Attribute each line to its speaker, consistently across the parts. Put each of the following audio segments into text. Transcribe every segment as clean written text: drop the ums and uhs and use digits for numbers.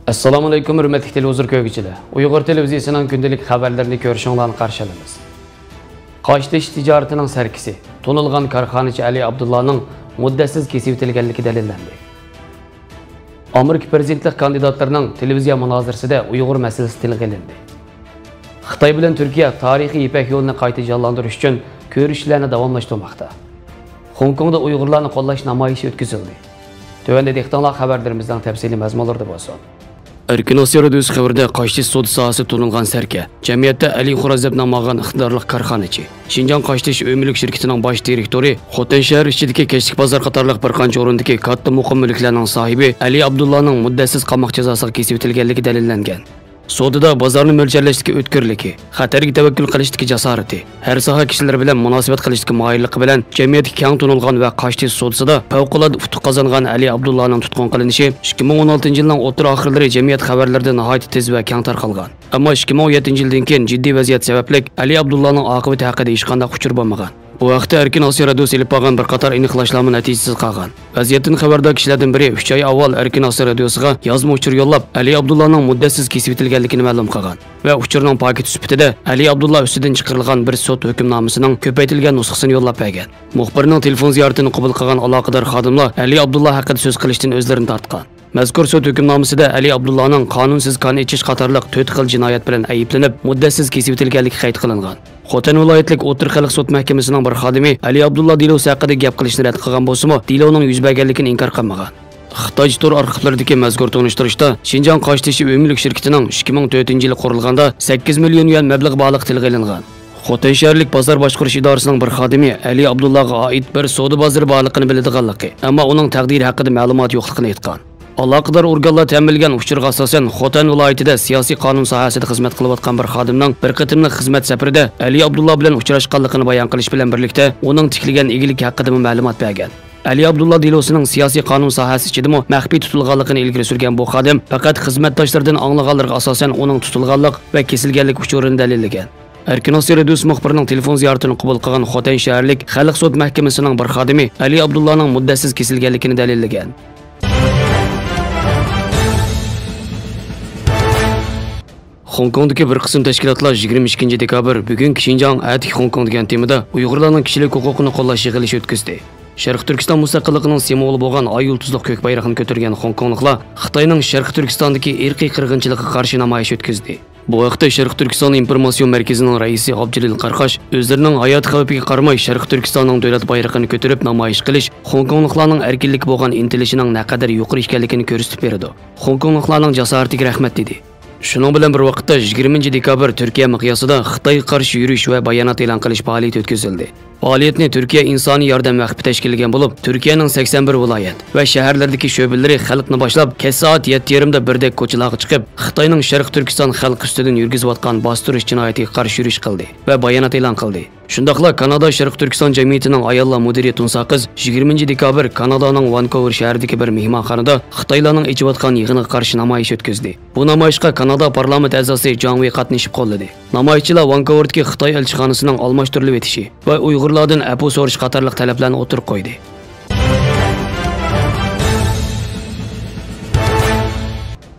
Speaker 1: Assalomu alaykum hurmatli televizor ko'rguvchilar. Uyg'ur televiziyasining kundalik xabarlarini ko'rishinglarni qarshi olamiz. Qo'shtish tijoratining sarkisi, to'nilgan korxonachi Ali Abdullaning muddatsiz kesib o'tilganligi dalillandi. Amerika prezidentlik kandidatlarining televiziya munozirasida Uyg'ur masalasi tilga olindi. Xitoy bilan Turkiya tarixiy Ipak yo'lini qayta jonlantirish uchun ko'rishlarni davomlashtirmoqda. Hong Kongda Uyg'urlarni qo'llash namoyishi o'tkazildi. Tövəndə dehqonlar xabarlarimizdən təfsili məzmunlarda bolsun. Erkin Asiya radiosi xabarida Qo'shtish savdo sohasi to'nilgan sarka, jamiyatda Ali Xo'razab nomlangan iqtidorli korxonachi, Xinjiang Qo'shtish o'yinlik shirkatining bosh direktori, Xotan shahar ichidagi Kechlik bozor qatorliq bir qancha o'rindagi katta muqim mulklarning sohibi Ali Abdullaning muddatsiz qamoq jazosiga kesib o'tilganligi dalillangan. Sodada bozorni mo'ljallashdagi o'tkirligi, xatarga tavakkul qilishdagi jasorati, har soha kishilar bilan munosabat qilishdagi moyilligi bilan jamiyatga keng to'nilgan va Qo'shtish savdosida favqulodda utuq qozongan Ali Abdullaning tutqun qilinishi 2016-yilning o'rta oxirlari jamiyat xabarlarida nihoyat tez va keng tarqalgan. Ammo 2017-yildan keyin jiddiy vaziyat sababli Ali Abdullaning oqibati haqida hech qanday uchur bo'lmagan. Bu vaqtda Erkin Asiya radiosi ilib olgan bir qator aniqlashlarni natijasiz qolgan. Vaziyatdan xabardor kishilardan biri 3 oy avval Erkin Asiya radiosiga yozma uchur yo'llab Ali Abdullaning muddatsiz kesib o'tilganligini ma'lum qilgan va uchurning paketi sifatida Ali Abdullah ustidan chiqarilgan bir sud hukmnomasining ko'paytirilgan nusxasini yo'llab bergan. Muxbirning telefon ziyoratini qabul qilgan aloqador xodimlar Ali Abdullah haqida so'z qilishdan o'zlarini tortgan. Mazkur sud hukmnomasida Ali Abdullahning qonunsiz qon ichish qatorliq 4 xil jinoyat bilan ayblanib, muddatsiz kesib o'tilganligi qayd qilingan. Xotan viloyatlik o'tir xalq sud mahkamasining bir xodimi Ali Abdullah delosi haqida gap qilishni rad qilgan bo'lsa-mu, deloning yuz berganligini inkor qilmagan. Xitoy tor arxivlaridagi mazkur tanishtirishda Xinjiang Qo'shtish o'yinlik shirkatining 2004-yili qurilganda 8 million yuan mablag' bog'liq tilga olingan. Xotan shaharlik bozor boshqarish idorasining bir xodimi Ali Abdullahga oid bir savdo bozori borligini biladiganligi, ammo uning taqdiri haqida ma'lumot yo'qligini aytgan. Aloqador organlar ta'minlagan uchurga asosan Xotan viloyatida siyosiy qonun sohasida xizmat qilayotgan bir xodimning bir qitimli xizmat safarida Ali Abdullah bilan uchrashganligini bayon qilish bilan birlikda uning tikilgan egilik haqida ma'lumot bergan. Ali Abdullah delosining siyosiy qonun sohasi ichida maxfiy tutilganligini ilgari surgan bu xodim faqat xizmatdoshlaridan anglaganlarga asosan uning tutilganlik va kesilganlik uchurini dalillagan. Erkin Asiya radiosi muxbirining telefon ziyoratini qabul qilgan Xotan shaharlik xalq sud mahkamasining bir xodimi Ali Abdullahning muddatsiz kesilganligini dalillagan. Hong Kongdagi bir qism tashkilotlar 22 dekabr bugun Xinjiang Atik Hong Kong degan temada Uyg'urlarning kishilik huquqini qo'llash yig'ilishi o'tkazdi. Sharq Turkiston mustaqilligining simvoli bo'lgan oy yulduzli ko'k bayrog'ini ko'targan Hong Kongliklar Xitoyning Sharq Turkistondagi irqiy qirg'inchilikka qarshi namoyish o'tkazdi. Bu vaqtda Sharq Turkiston informatsion markazining raisi Abdulil Qarqash o'zlarining hayot xavfiga qaramay Sharq Turkistonning davlat bayrog'ini ko'tarib namoyish qilish Hong Kongliklarning erkinlik bo'lgan intilishining naqadar yuqori ekanligini ko'rsatib berdi. Hong Kongliklarning jasoratiga rahmat dedi. Shuning bilan bir vaqtda 20 dekabr Turkiya miqyosida Xitoyga qarshi yurish va bayonot e'lon qilish faoliyati o'tkazildi. Faoliyatni Turkiya insoniy yordam vaqti tashkillagan bo'lib, Turkiyaning 81 viloyat va shaharlardagi sho'balari xalqni boshlab, kech soat 7:30da birdek ko'chalarga chiqib, Xitoyning Sharq Turkiston xalq ustidan yurgizayotgan bostirish jinoyatiga qarshi yurish qildi va bayonot e'lon qildi. Shundaqla Kanada Sharq Turkiston jamiyatining ayollar mudiri Tunsa qiz 20 dekabr Kanadaning Vancouver shahridagi bir mehmonxonada Xitoylarning ichayotgan yig'iniga qarshi namoyish o'tkazdi. Bu namoyishga Kanada parlament a'zosi Zhang Wei qatnashib qo'lladi. Namoyishchilar Vancouverdagi Xitoy elchixonasining almashtirilib etishi va Uyg'urlardan apu so'rash qatorliq talablarni o'tirib qo'ydi.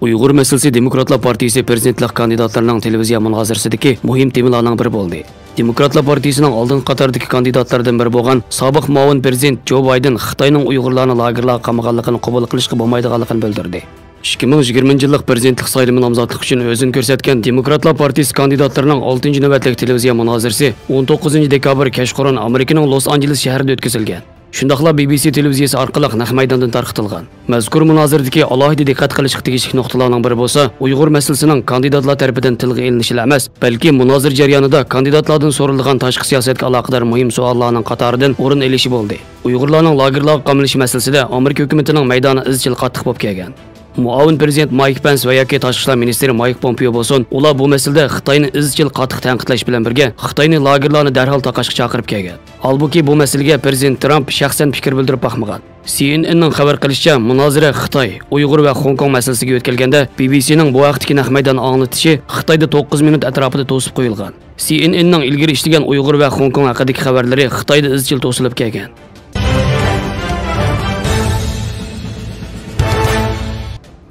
Speaker 1: Uyg'ur masalasi Demokratlar partiyasi prezidentlik kandidatlarining televiziya munozarasidagi muhim temalarning biri bo'ldi. Demokratlar partiyasining oldin qatordagi kandidatlardan biri bo'lgan sobiq muavin prezident Jo Bayden Xitoyning Uyg'urlarni lagerlarga qamag'anligini qabul qilishga bo'lmaydiganligini bildirdi. 2020-yillik prezidentlik saylimi nomzodligi uchun o'zini ko'rsatgan Demokratlar partiyasi kandidatlarining 6-navbatlik televiziya munozarasi 19 dekabr kechqurun Amerikaning Los Angeles shahrida o'tkazilgan. Shundaqla BBC televiziyasi orqali naq maydondan tarqatilgan. Mazkur munozaradagi alohida diqqat qilishga tegishli nuqtalarning biri bo'lsa, Uyg'ur masalasining kandidatlar tomonidan tilga ilinishi emas, balki munozara jarayonida kandidatlardan so'rilgan tashqi siyosatga aloqador muhim savollarning qatoridan o'rin olishi bo'ldi. Uyg'urlarning lagerlarga qamalishi masalasida Amerika hukumatining maydoni izchil qattiq bo'lib kelgan. Muavin prezident Mike Pence va yoki tashqi ishlar ministri Mike Pompeo bo'lsin, ular bu masalada Xitoyni izchil qattiq tanqidlash bilan birga Xitoyni lagerlarni darhol taqashga chaqirib kelgan. Holbuki bu masalaga prezident Trump shaxsan fikr bildirib baxmagan. CNNning xabar qilishicha, munozara Xitoy, Uyg'ur va Hong Kong masalasiga o'tkazilganda BBCning bu vaqtdagi naq maydon anglatishi Xitoyda 9 minut atrofida to'sib qo'yilgan. CNNning ilgari ishlagan Uyg'ur va Hong Kong haqidagi xabarlari Xitoyda izchil to'silib kelgan.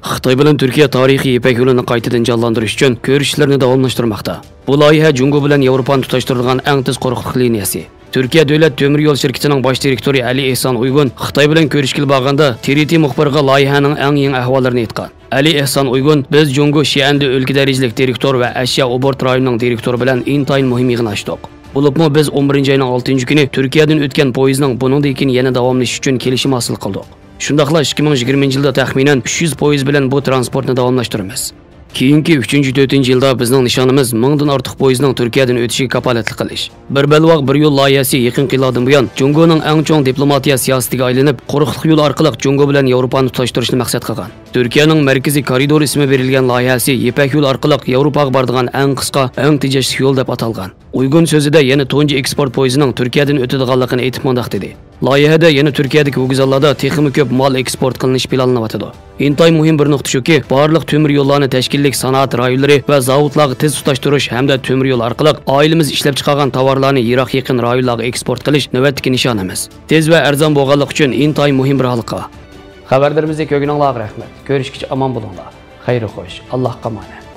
Speaker 1: Xitoy bilan Turkiya tarixiy Ipak yo'lini qaytadan jonlantirish uchun ko'rishishlarni davomlashtirmoqda. Bu loyiha Jungo bilan Yevropani tutashtiradigan eng tez quruqlik liniyasi. Turkiya davlat temir yo'l shirkatining bosh direktori Ali Ehson Uygun Xitoy bilan ko'rishga borganda TRT muxbiriga loyihaning eng yangi ahvollarini aytgan. Ali Ehson Uygun biz Jungo Shi'anda o'lka darajalik direktor va Ashyo Obort rayonining direktori bilan intayin muhim yig'in ochdik. Bo'libmi biz 11-oyning 6-kuni Turkiyadan o'tgan poyezdning buningdan keyin yana davomlashish uchun kelishim hosil qildik. Shundaqla 2020-yilda taxminan 300 poyezd bilan bu transportni davomlashtiramiz. Keyingi 3-4 yilda bizning nishonimiz 1000 dan ortiq poyezdning Turkiyadan o'tishiga kafolatlik qilish. Bir balvoq bir yo'l loyihasi yaqin yillardan buyon Jungoning eng chong diplomatiya siyosatiga aylanib, quruqlik yo'li orqali Jungo bilan Yevropani tutashtirishni maqsad qilgan. Turkiyaning markaziy koridor ismi berilgan loyihasi Ipak yo'l orqali Yevropaga boradigan eng qisqa, eng tejashli yo'l deb atalgan. Uygun so'zida yana tunji eksport poyezdining Turkiyadan o'tadiganligini aytib mundaq dedi. Loyihada yana Turkiyadagi vokzallarda texnik ko'p mal eksport qilinish planlanyotidi. Intayin muhim bir nuqta shuki, barliq temir yo'llarni tashkillik sanoat rayonlari va zavodlarga tez tutashtirish hamda temir yo'l orqali oilamiz ishlab chiqargan tovarlarni yiroq yaqin rayonlarga eksport qilish navbatdagi nishonamiz. Tez va arzon bo'lganligi uchun intayin muhim bir halqa. Xabarlarimizga ko'rganingizga rahmat. Ko'rishguncha omon bo'linglar. Xayr xo'sh. Allohga omonat.